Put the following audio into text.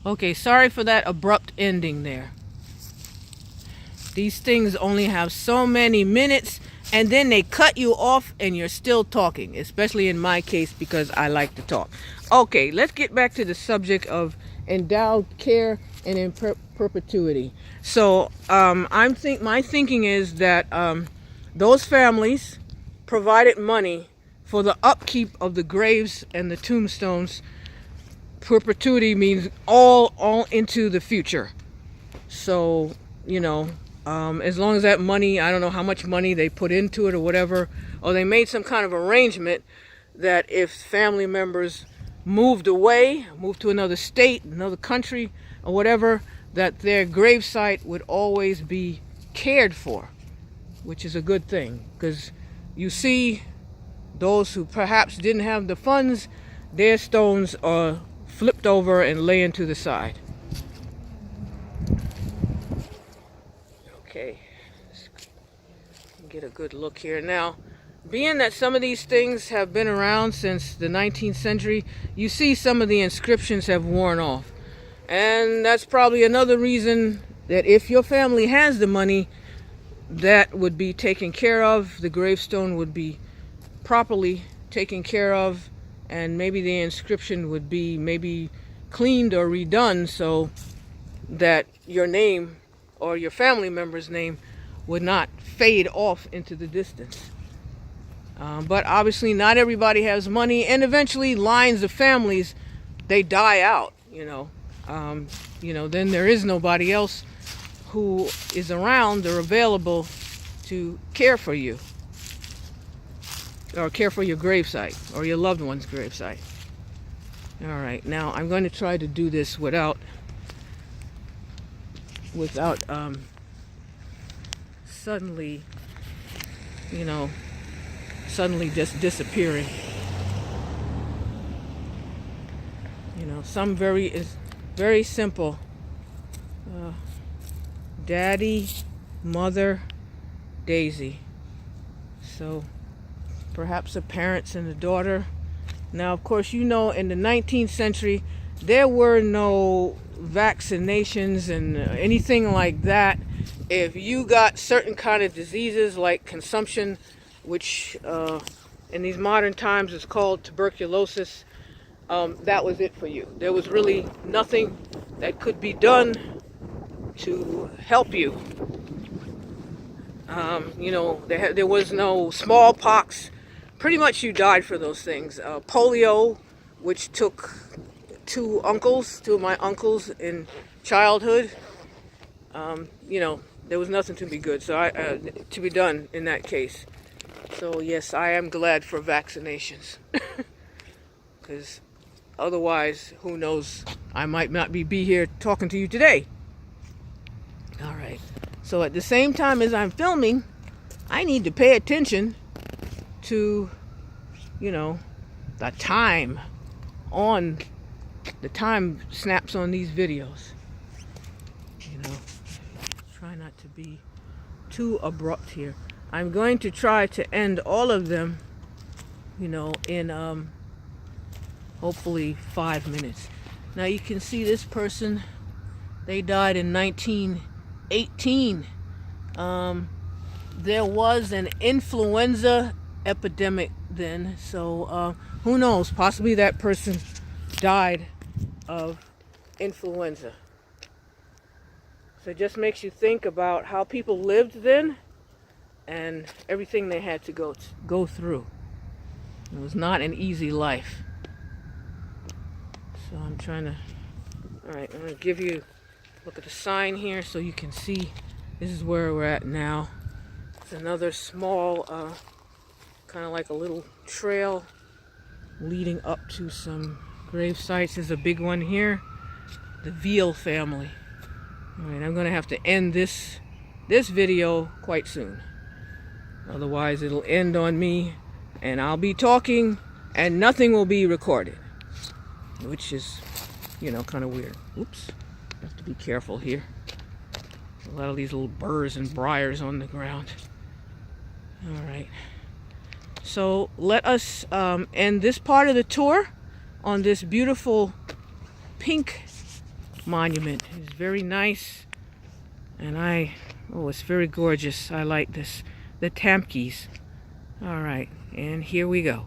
Okay, sorry for that abrupt ending there. These things only have so many minutes, and then they cut you off and you're still talking, especially in my case because I like to talk. Okay, let's get back to the subject of endowed care and in perpetuity. So my thinking is that those families provided money for the upkeep of the graves and the tombstones. Perpetuity means all into the future. So, as long as that money, I don't know how much money they put into it or whatever, or they made some kind of arrangement that if family members moved away, moved to another state, another country, or whatever, that their gravesite would always be cared for, which is a good thing. Because you see, those who perhaps didn't have the funds, their stones are flipped over and laying to the side. Okay, let's get a good look here. Now, being that some of these things have been around since the 19th century, you see some of the inscriptions have worn off. And that's probably another reason that if your family has the money, that would be taken care of. The gravestone would be properly taken care of, and maybe the inscription would be maybe cleaned or redone so that your name or your family member's name would not fade off into the distance. But obviously not everybody has money, and eventually lines of families, they die out, then there is nobody else who is around or available to care for you or care for your gravesite or your loved one's gravesite. All right, now I'm going to try to do this without suddenly just disappearing. Some very simple. Daddy, Mother, Daisy. So perhaps the parents and the daughter. Now, of course, in the 19th century, there were no vaccinations and anything like that. If you got certain kind of diseases like consumption, which in these modern times is called tuberculosis, that was it for you. There was really nothing that could be done to help you. There was no smallpox. Pretty much you died for those things. Polio, which took two of my uncles in childhood. There was nothing to be good, to be done in that case. So yes, I am glad for vaccinations, because otherwise, who knows? I might not be here talking to you today. All right. So at the same time as I'm filming, I need to pay attention to, the time snaps on these videos. Try not to be too abrupt here. I'm going to try to end all of them, in hopefully 5 minutes. Now you can see this person, they died in 1918. There was an influenza epidemic then, so who knows, possibly that person died of influenza. So it just makes you think about how people lived then and everything they had to go through. It was not an easy life. So I'm trying to, all right, I'm going to give you a look at the sign here so you can see this is where we're at now. It's another small, kind of like a little trail leading up to some grave sites. There's a big one here, the Veal family. All right, I'm going to have to end this video quite soon. Otherwise, it'll end on me, and I'll be talking, and nothing will be recorded, which is, kind of weird. Oops, have to be careful here. A lot of these little burrs and briars on the ground. All right. So let us end this part of the tour on this beautiful pink monument. It's very nice, and oh, it's very gorgeous. I like this. The Tamkes. All right, and here we go.